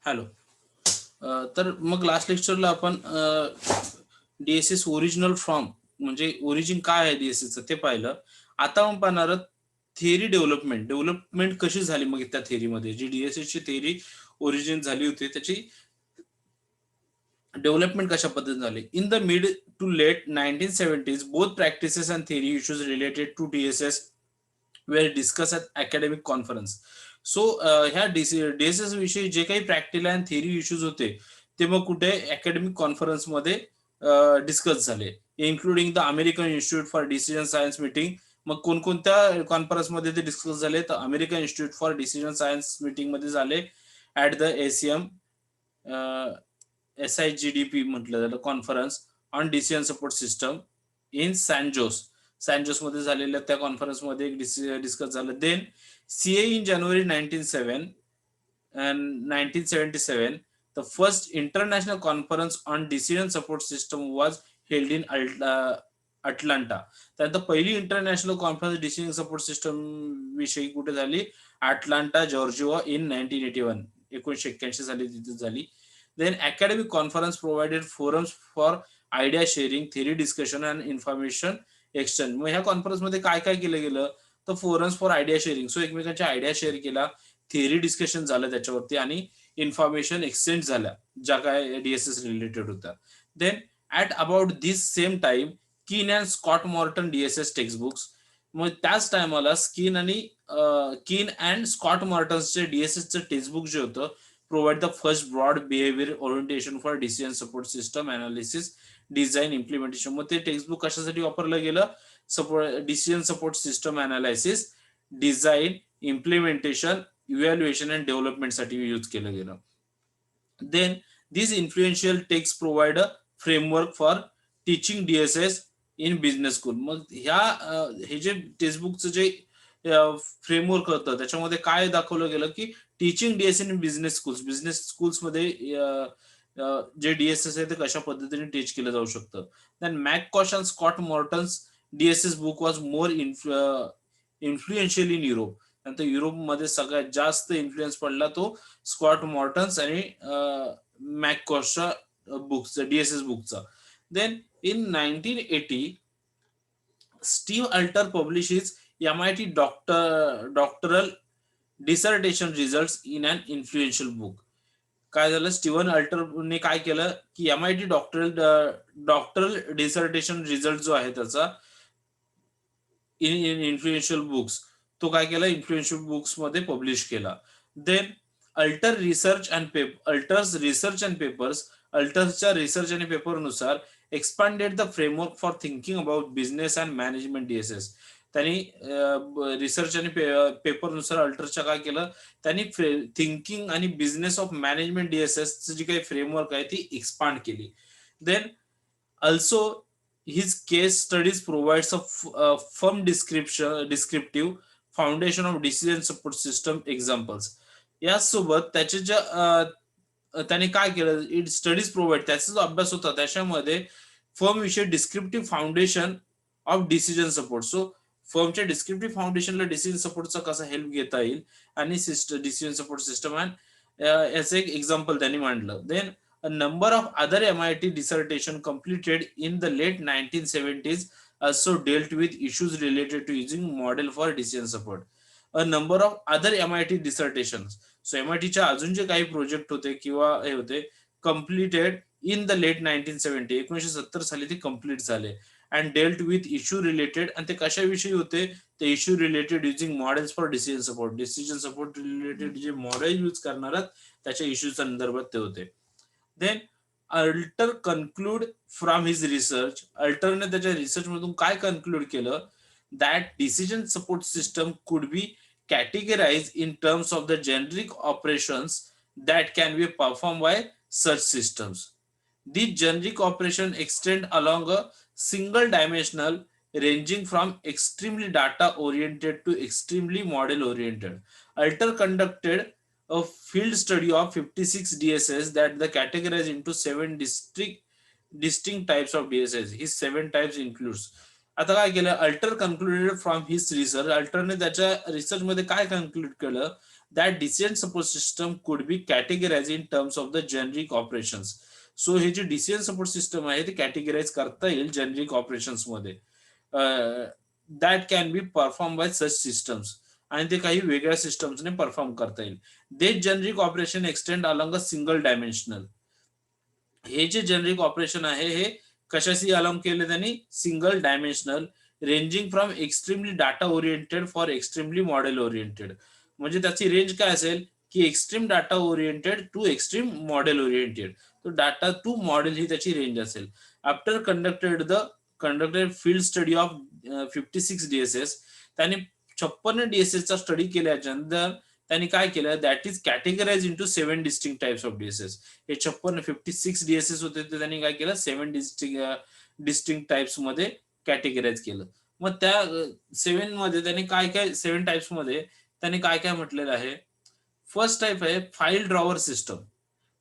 Hello. तर मग last लेक्चरला आपण डीएसएस ओरिजिनल फॉर्म म्हणजे ओरिजिन काय आहे डीएसएसचं ते पाहिलं. आता आपण पाहणार आहोत थिअरी डेव्हलपमेंट कशी झाली मग त्या थिअरीमध्ये जी डीएसएसची थिअरी ओरिजिन झाली होती त्याची डेव्हलपमेंट कशा पद्धतीने झाली. In the mid to late 1970s both practices and theory issues related to DSS were discuss at academic conference. So ह्या डीएसएस विषयी जे काही प्रॅक्टिकल अँड थिअरी इश्यूज होते ते मग कुठे अकॅडमिक कॉन्फरन्समध्ये डिस्कस झाले, including the American Institute for Decision Science meeting. मग कोणकोणत्या कॉन्फरन्समध्ये ते डिस्कस झाले तर American Institute for Decision Science meeting मध्ये झाले. ऍट द एसीएम SIGDP म्हटलं जातं conference on decision support system in San Jose मध्ये झालेल्या त्या कॉन्फरन्समध्ये डिस्कस झालं. Then CA in January 1977 the first international conference on decision support system was held in Atlanta. त्यानंतर पहिली international conference decision support system विषयी कुठे झाली, अटलांटा जॉर्जिया इन 1981 साली तिथे झाली. Then academic conference provided forums for idea sharing, theory discussion and information exchange. मग ह्या कॉन्फरन्स मध्ये काय काय केलं गेलं तर forums for idea sharing, so एकमेकांच्या आयडिया शेअर केला, थिअरी डिस्कशन झालं त्याच्यावरती आणि इन्फॉर्मेशन एक्सचेंज झाल्या ज्या काय डीएसएस रिलेटेड होत्या. Then at about this same time Keen and Scott Morton DSS text books. मग त्याच टायमाला कीन अँड स्कॉट मॉर्टन्सचे डीएसएसचं टेक्स्टबुक जे होतं provide the first broad behavior orientation for decision support system analysis, design, implementation. मग ते टेक्स्टबुक कशासाठी वापरलं गेलं, decision support system analysis, design, implementation, evaluation and development साठी यूज केलं गेलं. Then this influential text provide a framework for teaching DSS in business school. मग हे जे टेक्स्टबुकचं जे फ्रेमवर्क होतं त्याच्यामध्ये काय दाखवलं गेलं की टीचिंग डीएसएस इन बिझनेस स्कूल्समध्ये जे डीएसएस आहे ते कशा पद्धतीने टीच केलं जाऊ शकतं. Then McCosh and Scott Morton's DSS book was more influential in Europe. नंतर युरोपमध्ये सगळ्यात जास्त इन्फ्लुएन्स पडला तो स्कॉट मॉर्टन्स आणि मॅककॉशच्या बुक्सचा, डीएसएस बुकचा. Then in 1980 Steve Alter publishes MIT doctoral dissertation results in an influential book. काय झालं, स्टीव्हन अल्टरने काय केलं की MIT डॉक्टरल डिसर्टेशन रिझल्ट जो आहे त्याचा इन इन्फ्लुएन्शियल बुक्स तो काय केला, इन्फ्लुएन्शियल बुक्स मध्ये पब्लिश केला. Then Alter's research and papers, अल्टर्सच्या रिसर्च आणि पेपरनुसार expanded the framework for thinking about business and management DSS. त्यांनी रिसर्च आणि पेपरनुसार अल्टरच्या काय केलं, त्यांनी थिंकिंग आणि बिझनेस ऑफ मॅनेजमेंट डीएसएस जी काही फ्रेमवर्क आहे ती एक्सपांड केली. Then also his case studies provides a firm descriptive foundation of decision support system examples. यासोबत त्याचे त्याने काय केलं, इट स्टडीज प्रोव्हाइड, त्याचा जो अभ्यास होता त्याच्यामध्ये फर्म विषयी descriptive foundation of decision support. So फर्मच्या डिस्क्रिप्टिव्ह फाउंडेशनला डिसिजन सपोर्टचा कसा हेल्प घेता येईल आणि डिसिजन सपोर्ट सिस्टम अँड याचं एक एक्झाम्पल त्यांनी मांडलं. Then a number of other MIT dissertation completed in the late 1970s also dealt with issues related to using model for decision support. A number of other MIT dissertations, so MIT च्या अजून जे काही project होते किंवा हे होते completed in the late 1970, 1970 साली ते कम्प्लीट झाले and dealt with issue related, आणि ते कशाविषयी होते, ते issue related using models for decision support related जे मॉडेल यूज करणार त्याच्या इश्यू संदर्भात ते होते. Then Alter concluded from his research, अल्टरने त्याच्या रिसर्च मधून काय कन्क्लूड केलं, that decision support system could be categorize in terms of the generic operations that can be perform by such systems. These generic operations extend along a single dimensional ranging from extremely data oriented to extremely model oriented. Alter conducted a field study of 56 DSS that the categorized into 7 distinct types of DSS. His 7 types includes. आता काय केलं, Alter concluded from his research, अल्टरने त्याच्या research मध्ये काय conclude केलं, that decision support system could be categorized in terms of the generic operations. So हे जे डिसिजन सपोर्ट सिस्टम आहे ते कॅटेगराईज करता येईल जेनरिक ऑपरेशन्स मध्ये, that can be perform by such systems, आणि ते काही वेगळ्या सिस्टम्सने परफॉर्म करता येईल. They generic operation extend along a single dimensional. हे जे जेनरिक ऑपरेशन आहे हे कशाशी अलाउन केले त्यांनी, single dimensional, ranging from extremely data oriented for extremely model oriented. म्हणजे त्याची रेंज काय असेल की extreme data oriented to extreme model oriented. तो डाटा टू मॉडेल ही त्याची रेंज असेल. After conducted field study of 56 DSS, त्यांनी 56 डीएसएसचा स्टडी केल्यानंतर त्यांनी काय केलं, that is categorize into 7 distinct types of DSS. हे 56 डीएसएस होते ते त्यांनी काय केलं, 7 डिस्टिंक्ट टाइप्स मध्ये कॅटेगराइज केलं. मग त्या 7 मध्ये त्यांनी काय काय, 7 टाइप्स मध्ये त्यांनी काय काय म्हटलेलं आहे. फर्स्ट टाइप आहे file drawer system,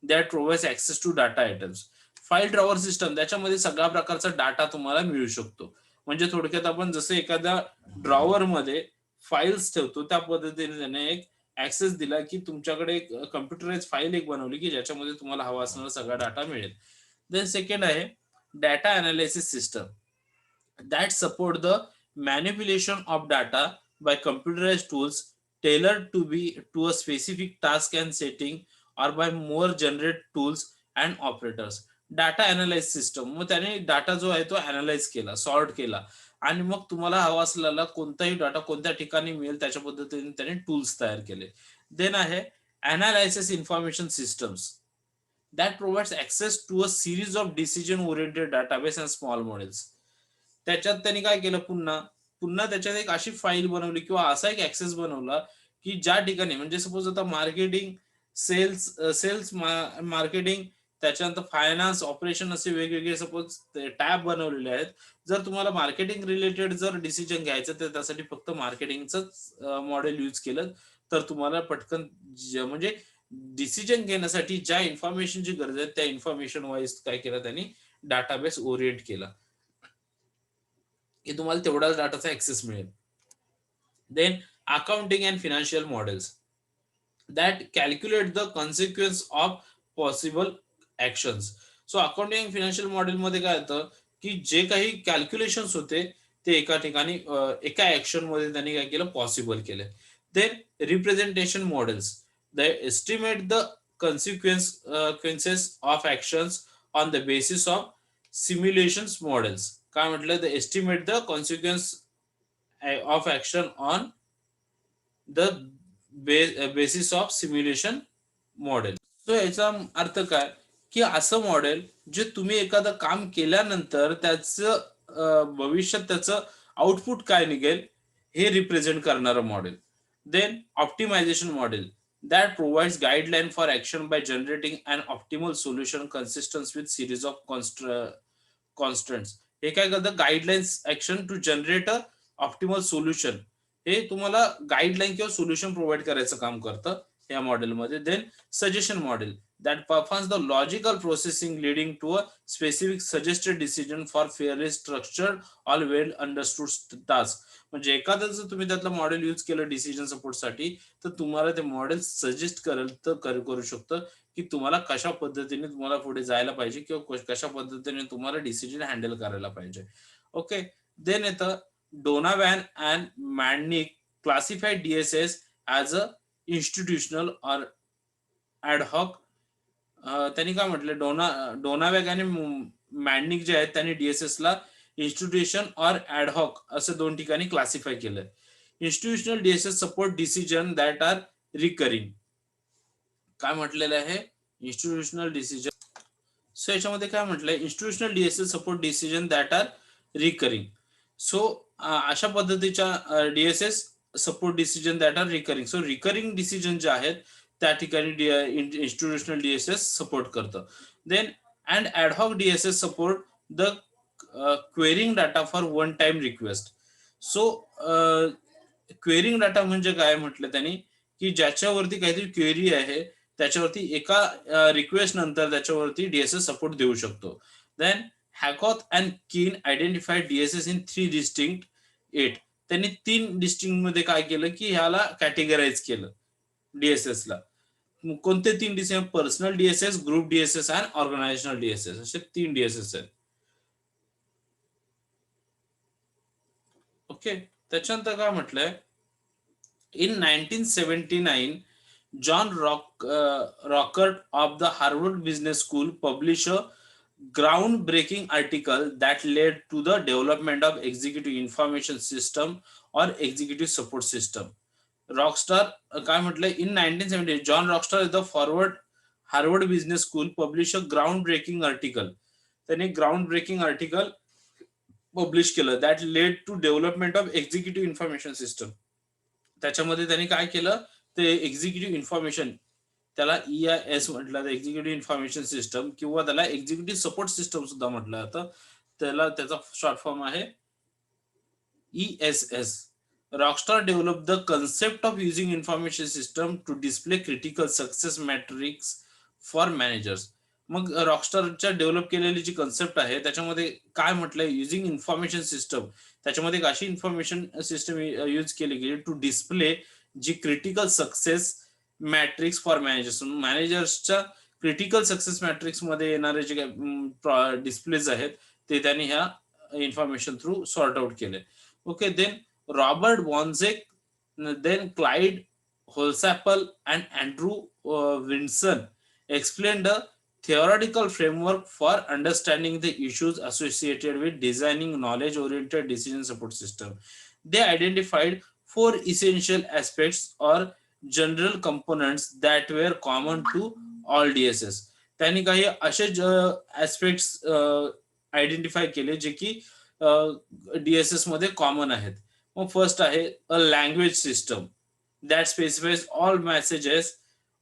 that provides access to data items. File drawer system, त्याच्यामध्ये सगळ्या प्रकारचा डाटा तुम्हाला मिळू शकतो. म्हणजे थोडक्यात आपण जसं एखाद्या ड्रॉवर मध्ये फाईल्स ठेवतो त्या पद्धतीने त्याने एक ऍक्सेस दिला की तुमच्याकडे एक कम्प्युटराइज फाईल एक बनवली की ज्याच्यामध्ये तुम्हाला हवा असणारा सगळा डाटा मिळेल. देन सेकंड आहे data analysis system, that support the manipulation of data by computerized tools tailored to a specific task and setting, or by more generate tools and operators. Data analyse system, मग त्याने data जो आहे तो analyse केला, sort केला, आणि मग तुम्हाला हवा असलेला कोणताही डाटा कोणत्या ठिकाणी मिळेल त्याच्या पद्धतीने त्याने टूल्स तयार केले. देन आहे analysis information systems, that provides access to a series of decision oriented database and small models. त्याच्यात त्यांनी काय केलं, पुन्हा पुन्हा त्याच्यात एक अशी फाईल बनवली किंवा असा एक ऍक्सेस बनवला की ज्या ठिकाणी म्हणजे सपोज आता मार्केटिंग, सेल्स मार्केटिंग, त्याच्यानंतर फायनान्स ऑपरेशन, असे वेगवेगळे सपोज टॅब बनवलेले आहेत. जर तुम्हाला मार्केटिंग रिलेटेड जर डिसिजन घ्यायचं तर त्यासाठी फक्त मार्केटिंगच मॉडेल यूज केलं तर तुम्हाला पटकन म्हणजे डिसिजन घेण्यासाठी ज्या इन्फॉर्मेशनची गरज आहे त्या इन्फॉर्मेशन वाईज काय केलं त्यांनी, डाटाबेस ओरिएंट केला की तुम्हाला तेवढाच डाटाचा ऍक्सेस मिळेल. Then accounting and financial models, that calculate the consequence of possible actions. So accounting and financial model मध्ये काय होतं की जे काही कॅल्क्युलेशन्स होते ते एका ठिकाणी एका ऍक्शन मध्ये त्यांनी काय केलं, पॉसिबल केले. Then representation models, the estimate the consequences of actions on the basis of simulation models. काय म्हटलं, the estimate the consequence of action on the basis of simulation model. So याचा अर्थ काय की असं मॉडेल जे तुम्ही एखादं काम केल्यानंतर त्याचं भविष्यात त्याचं आउटपुट काय निघेल हे रिप्रेझेंट करणारं model. Then optimisation model, that provides guideline for action by generating an optimal solution consistence with series of constants. हे काय करतं, guidelines action to generate a optimal solution, हे तुम्हाला गाईडलाईन किंवा सोल्युशन प्रोव्हाइड करायचं काम करतं या मॉडेलमध्ये. Then suggestion model, that performs the logical processing leading to a specific suggested decision for fairly structured all well understood task. म्हणजे एखादं जर तुम्ही त्यातलं मॉडेल यूज केलं डिसिजन सपोर्ट साठी तर तुम्हाला ते मॉडेल सजेस्ट करेल तर करू शकतं की तुम्हाला कशा पद्धतीने तुम्हाला पुढे जायला पाहिजे किंवा कशा पद्धतीने तुम्हाला डिसिजन हँडल करायला पाहिजे. ओके. देन येतं Donovan and Madnick classified DSS as a institutional or ad hoc. त्यांनी काय म्हटलं, डोनावॅग आणि मॅडनिक जे आहेत त्यांनी डीएसएस ला इन्स्टिट्यूशन और ऍडहॉक असं दोन ठिकाणी क्लासिफाय केलं. Institutional DSS support decision that are recurring. काय म्हटलेलं आहे, इन्स्टिट्यूशनल डिसिजन. सो याच्यामध्ये काय म्हटलंय, institutional DSS support decision that are recurring. So अशा पद्धतीच्या DSS support decision that are recurring. So recurring decision जे आहेत त्या ठिकाणी इन्स्टिट्यूशनल डीएसएस सपोर्ट करतं. Then and ad hoc DSS support the querying data for one time request. So querying data म्हणजे काय म्हटलं त्यांनी की ज्याच्यावरती काहीतरी क्वेरी आहे त्याच्यावरती एका रिक्वेस्ट नंतर त्याच्यावरती डीएसएस सपोर्ट देऊ शकतो. देन हॅकॉथ अँड कीन आयडेंटिफाईड डीएसएस इन 3 डिस्टिंक्ट 8. त्यांनी 3 डिस्टिंक्ट मध्ये काय केलं की ह्याला कॅटेगराइज केलं. डीएसएस ला कोणते तीन DSS? Personal DSS, group DSS आणि ऑर्गनायझेशनल डीएसएस असे तीन डीएसएस आहेत. ओके. त्याच्यानंतर काय म्हटलंय, in 1979 John Rockert of the Harvard Business School published a groundbreaking article that led to the development of executive information system or executive support system. Rockart काय म्हटलंय, in 1970 John Rockart is the forward Harvard Business School publish a ground breaking article. त्यांनी ground breaking article publish केलं that led to development of executive information system. त्याच्यामध्ये त्यांनी काय केलं, ते executive information, त्याला EIS म्हटलं तर एक्झिक्युटिव्ह इन्फॉर्मेशन सिस्टम, किंवा त्याला एक्झिक्युटिव्ह सपोर्ट सिस्टम सुद्धा म्हटलं जातं. त्याला त्याचा शॉर्ट फॉर्म आहे ESS. Rockstar developed the concept of using information system to display critical success metrics for managers. मग रॉकस्टारच्या डेव्हलप केलेली जी कन्सेप्ट आहे त्याच्यामध्ये काय म्हटलंय, युझिंग इन्फॉर्मेशन सिस्टम, त्याच्यामध्ये एक अशी इन्फॉर्मेशन सिस्टम यूज केली गेली टू डिस्प्ले जी critical success matrix for managers. मॅनेजर्सच्या क्रिटिकल सक्सेस मॅट्रिक्स मध्ये येणारे जे काही डिस्प्लेज आहेत ते त्यांनी ह्या इन्फॉर्मेशन थ्रू सॉर्ट आउट केले. Okay. Then Robert Bonzek, then Clyde Holsapple and Andrew Vinson explained a theoretical framework for understanding the issues associated with designing knowledge-oriented decision support system. They identified four essential aspects or general components that were common to all DSS. त्यांनी काही असे aspects identify केले जे की DSS मध्ये common आहेत. मग first आहे a language system that specifies all messages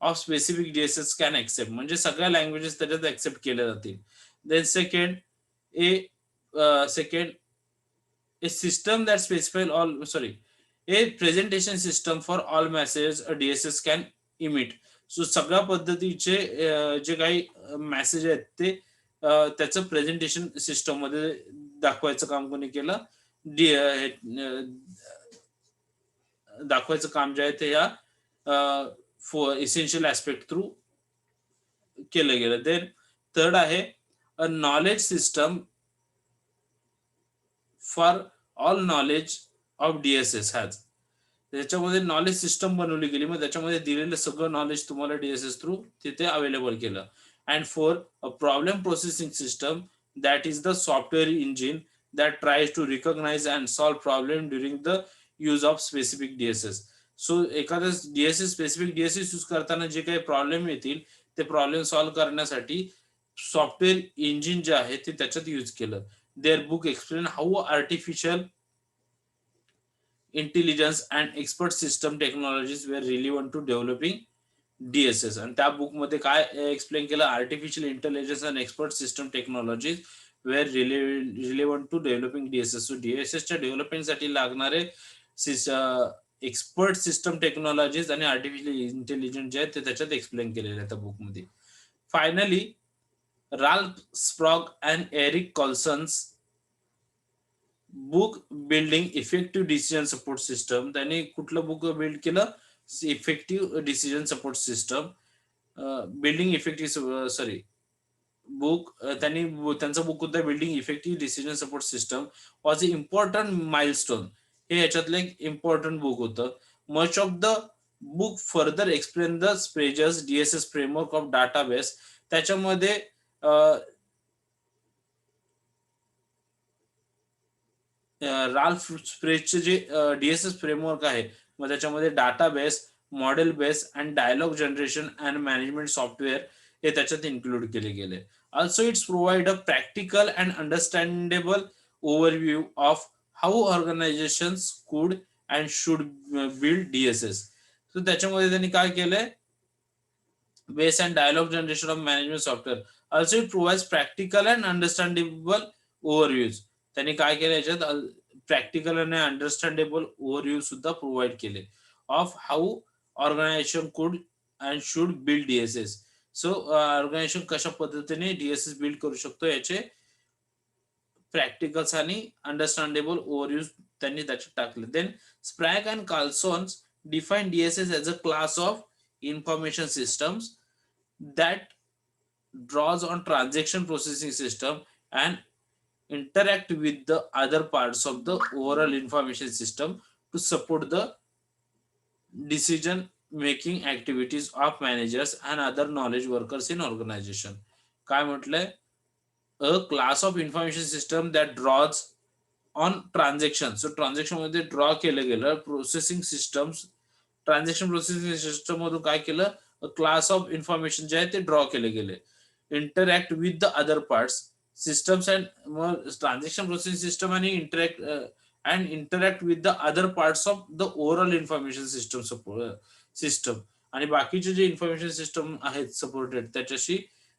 of specific DSS can accept, म्हणजे सगळ्या लँग्वेजेस त्याच्यात एक्सेप्ट केल्या जातील. Then second a system that specify all sorry a presentation system for all messages a DSS can emit. So सगळ्या पद्धतीचे जे काही message आहेत ते त्याचं प्रेझेंटेशन सिस्टम मध्ये दाखवायचं काम कोणी केलं, दाखवायचं काम जे आहे ते या इसेन्शियल ऍस्पेक्ट थ्रू केलं गेलं. देन थर्ड आहे a knowledge system for all knowledge of DSS has. त्याच्यामध्ये नॉलेज सिस्टम बनवली गेली, मग त्याच्यामध्ये दिलेलं सगळं नॉलेज तुम्हाला डीएसएस थ्रू तिथे अवेलेबल केलं. And four a problem processing system that is the software engine that tries to recognize and solve problem during the use of specific DSS. So एखाद्या डीएसएस स्पेसिफिक डीएसएस यूज करताना जे काही problem येतील ते problem solve करण्यासाठी software engine जे आहे ते त्याच्यात यूज केलं. There book explain how artificial intelligence and expert system technologies were relevant to developing DSS. आणि त्या बुकमध्ये काय एक्सप्लेन केलं, artificial intelligence and expert system technologies were relevant to developing DSS. So डीएसएसच्या डेव्हलपमेंटसाठी लागणारे एक्सपर्ट सिस्टम टेक्नॉलॉजीज आणि artificial intelligence जे आहेत ते त्याच्यात एक्सप्लेन केलेले आहेत त्या बुकमध्ये. Finally Ralph Sprague and Eric Carlson's book building effective decision support system. त्यांनी कुठलं बुक बिल्ड केलं, effective decision support system building effective book. त्यांनी त्यांचं बुक होतं building effective decision support system was a important milestone. हे याच्यातलं एक important book होतं. Much of the book further explain the Sprague's DSS framework of database. त्याच्यामध्ये Ralph स्प्रेजचे जे डीएसएस फ्रेमवर्क आहे, मग त्याच्यामध्ये database, model base and dialogue generation and management software हे त्याच्यात इन्क्लूड केले गेले. Also it's provide a practical and understandable overview of how organisations could and should build DSS. So त्याच्यामध्ये त्यांनी काय केलंय, base and dialogue generation of management software. Also it provides practical and understandable overviews. त्यांनी काय केलं, याच्यात practical आणि understandable overview सुद्धा प्रोव्हाइड केले of how organisation could and should build DSS. So organisation कशा पद्धतीने डीएसएस बिल्ड करू शकतो याचे प्रॅक्टिकल्स आणि अंडरस्टँडेबल ओव्हरव्ह्यूज त्यांनी त्याच्यात टाकले. Then Sprague and Carlson's define DSS as a class of information systems that draws on transaction processing system and interact with the other parts of the overall information system to support the decision making activities of managers and other knowledge workers in organization. काय म्हटलंय? A class of information system that draws on transaction. So transaction मध्ये draw केलं गेलं processing systems. Transaction processing system मधून काय केलं, class of information जे आहे ते ड्रॉ केले गेले. Interact with the other parts systems and मग ट्रान्झॅक्शन प्रोसेसिंग सिस्टम आणि interact with the other parts of the overall information system आणि बाकीचे जे इन्फॉर्मेशन सिस्टम आहेत सपोर्टेड त्याच्याशी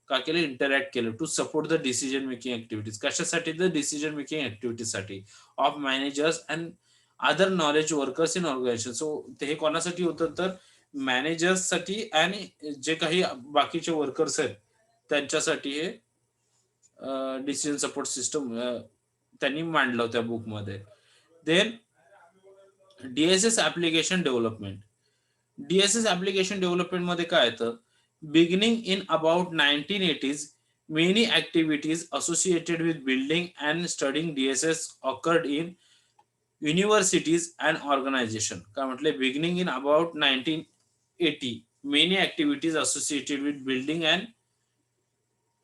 का केलं, इंटरॅक्ट केलं to support the decision making activities. कशासाठी? द डिसिजन मेकिंग ऍक्टिव्हिटीसाठी of managers and other knowledge workers in organisation. So हे कोणासाठी होतं तर मॅनेजर्स साठी आणि जे काही बाकीचे वर्कर्स आहेत त्यांच्यासाठी हे डिसिजन सपोर्ट सिस्टम त्यांनी मांडलं त्या बुकमध्ये. Then DSS application development. DSS application development मध्ये काय येतं, beginning in about 1980s, many activities associated with building and studying DSS occurred in universities and organization. काय म्हटले, beginning in about 1980, many activities associated with building and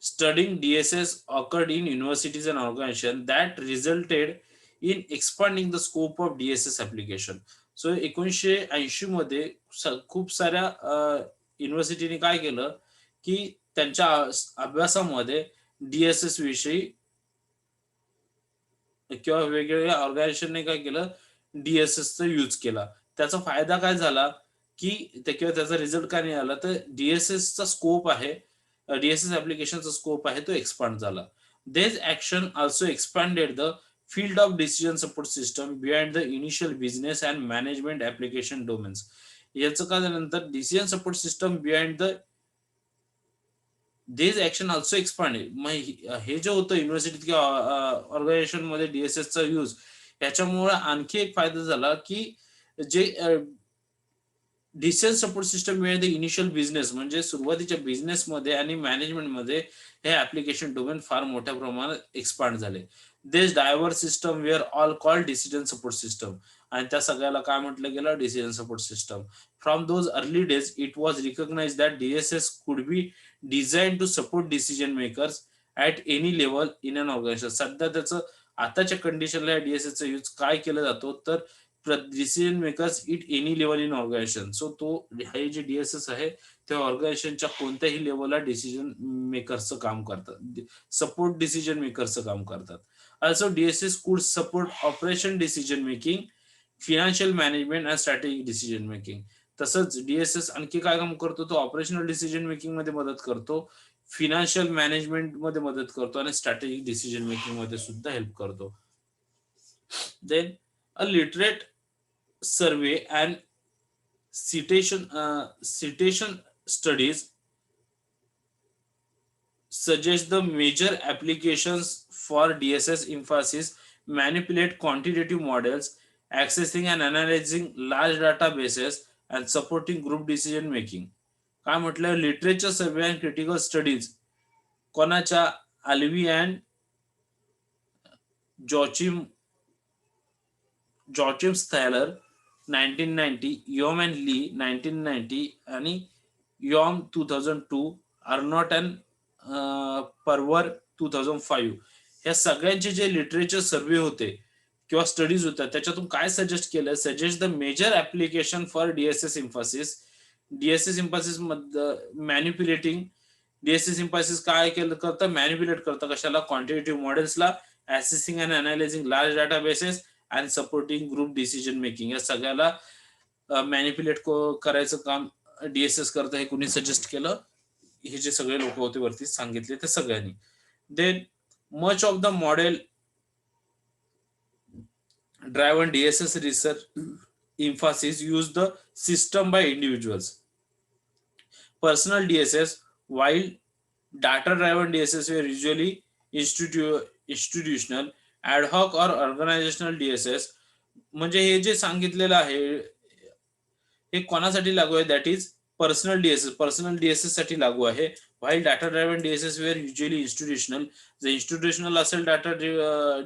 studying DSS occurred in universities and organizations that resulted in expanding the scope of DSS application. So 1980 मध्ये खूप साऱ्या युनिव्हर्सिटीने काय केलं की त्यांच्या अभ्यासामध्ये डीएसएस विषयी किंवा वेगवेगळ्या ऑर्गनायझेशनने काय केलं, डीएसएसचा यूज केला. त्याचा फायदा काय झाला की किंवा त्याचा रिझल्ट काय नाही आला तर डीएसएसचा स्कोप आहे, डीएसएस ऍप्लिकेशनचा स्कोप आहे तो एक्सपांड झाला. This action also expanded the field of decision support system beyond the initial business and management application domains. याचं काय झाल्यानंतर decision support system behind the this action also expanded. मग हे जे होतं युनिव्हर्सिटीत किंवा ऑर्गनायझेशन मध्ये डीएसएसचा यूज, याच्यामुळे आणखी एक फायदा झाला की जे decision support system behind the initial business म्हणजे सुरुवातीच्या बिझनेसमध्ये आणि मॅनेजमेंटमध्ये हे ऍप्लिकेशन डोमेन फार मोठ्या प्रमाणात एक्सपांड झाले. This diverse system were all called decision support system. आणि त्या सगळ्याला काय म्हटलं गेलं, decision support system. From those early days it was recognise that DSS could be design to support decision makers at any level in an organisation. सध्या त्याचं आताच्या कंडिशनला डीएसएसचा यूज काय केला जातो तर decision makers at any level in organisation. So तो हे जे डीएसएस आहे ते ऑर्गनायझेशनच्या कोणत्याही लेवलला डिसिजन मेकरचं काम करतात, सपोर्ट डिसिजन मेकरचं काम करतात. Also, DSS could support operation decision making, financial management and strategic decision making. तसंच डीएसएस आणखी काय काम करतो, तो ऑपरेशनल डिसिजन मेकिंग मध्ये मदत करतो, फिनान्शियल मॅनेजमेंट मध्ये मदत करतो आणि स्ट्रॅटेजिक डिसिजन मेकिंग मध्ये सुद्धा हेल्प करतो. Then a literate survey and citation studies suggest the major applications for DSS emphasis manipulate quantitative models, accessing and analyzing large databases and supporting group decision making. काय म्हटलं, literature survey and critical studies कोणाच्या, Alvi and जॉचिम स्थॅलर 1990, Yom and ली 1990 आणि Yom 2002, अर्नॉट and परवर 2005. ह्या सगळ्यांचे जे literature सर्वे होते किंवा studies होत्या त्याच्यातून काय सजेस्ट केलं, suggest the major application for DSS emphasis. DSS emphasis manipulating, DSS emphasis काय केलं करतं, मॅन्युप्युलेट करतं कशाला, क्वांटिटेटिव्ह मॉडेल्सला, assessing and analysing large databases and supporting group decision making. या सगळ्याला मॅन्युप्युलेट करायचं काम डीएसएस करतं. हे कुणी सजेस्ट केलं, हे जे सगळे लोक होते वरती सांगितले ते सगळ्यांनी. Then much of the model driven DSS research emphasis use the system by individuals. Personal DSS, while data-driven DSS were usually institutional, ad hoc or organizational DSS. म्हणजे हे जे सांगितलेलं आहे हे कोणासाठी लागू आहे, दॅट इज पर्सनल डीएसएस साठी लागू आहे. While data driven DSS were usually institutional, जर इन्स्टिट्यूशनल असेल डाटा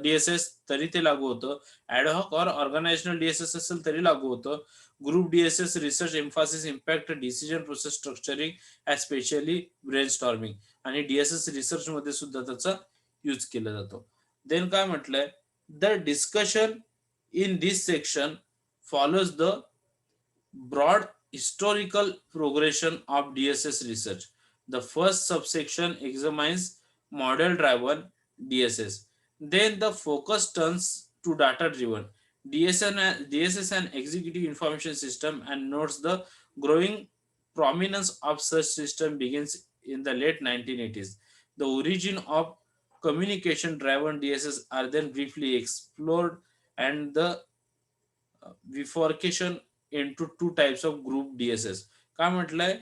डीएसएस तरी ते लागू होतं. ॲडहॉक और ऑर्गनायझेशनल डीएसएस असेल तरी लागू होतं. Group DSS research Mphasis impact decision process structuring specially brain storming, आणि डीएसएस रिसर्च मध्ये सुद्धा त्याचा यूज केला जातो. देन काय म्हटलंय, the discussion in this section follows the broad historical progression of DSS research. The first subsection examines model-driven DSS. Then the focus turns to data-driven DSS and executive information system, and notes the growing prominence of such system begins in the late 1980s. The origin of communication-driven DSS are then briefly explored, and the bifurcation into two types of group DSS. काय म्हटलंय,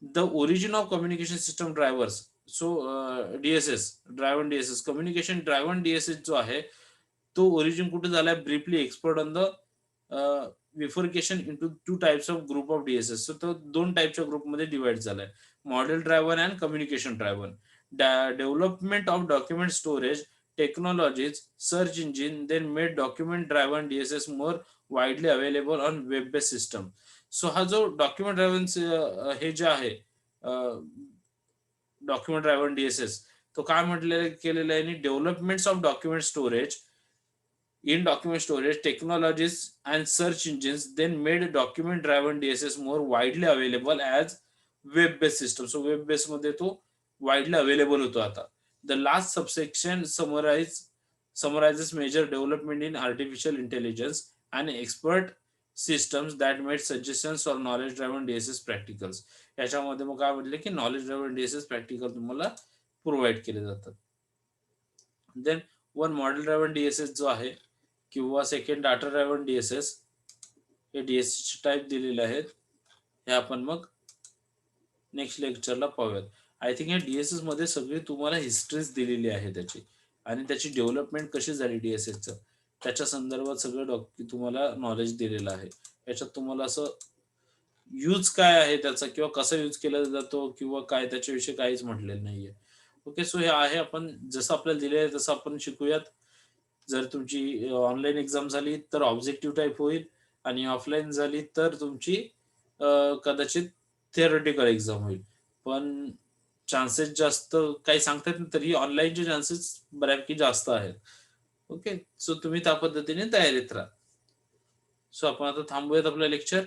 the origin of communication system drivers. So DSS driven DSS, communication driven DSS जो आहे तो origin कुठे झालाय, briefly explored on the bifurcation into two types of group of DSS. So तो दोन टाइपच्या ग्रुपमध्ये डिवाइड झालाय, model driven and communication driven. Development of document storage technologies, search engine then made document driven DSS more widely available on web based system. So हा जो document driven हे जे आहे डॉक्युमेंट ड्रायव्हन डीएसएस, तो काय म्हटलेलं केलेलं आहे, developments of document storage in document storage technologies and search engines then made document driven DSS more widely available as web based system. So web based मध्ये तो widely available होतो आता. The last subsection summarizes major development in artificial intelligence and expert systems that made suggestions or knowledge driven DSS practicals. याच्यामध्ये मग काय म्हटलं की knowledge driven DSS practical तुम्हाला प्रोव्हाइड केले जातात. Then one model driven DSS जो आहे किंवा सेकंड डाटा ड्रायव्हन डीएसएस, हे डीएसएस टाईप दिलेले आहेत, हे आपण मग नेक्स्ट लेक्चरला पाहूयात. आय थिंक या डीएसएस मध्ये सगळी तुम्हाला हिस्ट्रीज दिलेली आहे त्याची, आणि त्याची डेव्हलपमेंट कशी झाली डीएसएसचं त्याच्या संदर्भात सगळं तुम्हाला नॉलेज दिलेलं आहे. याच्यात तुम्हाला असं यूज काय आहे त्याचा किंवा कसा यूज केला जातो किंवा काय त्याच्याविषयी काहीच म्हटलेलं नाहीये. ओके, सो हे आहे, आपण जसं आपल्याला दिले आहे तसं आपण शिकूयात. जर तुमची ऑनलाईन एक्झाम झाली तर ऑब्जेक्टिव्ह टाईप होईल, आणि ऑफलाईन झाली तर तुमची कदाचित थिअरेटिकल एक्झाम होईल. पण चान्सेस जास्त काही सांगतात नाही, तरी ऑनलाईनचे चान्सेस बऱ्यापैकी जास्त आहेत. ओके, सो तुम्ही त्या पद्धतीने तयारीत राहा. सो आपण आता थांबूयात आपलं लेक्चर.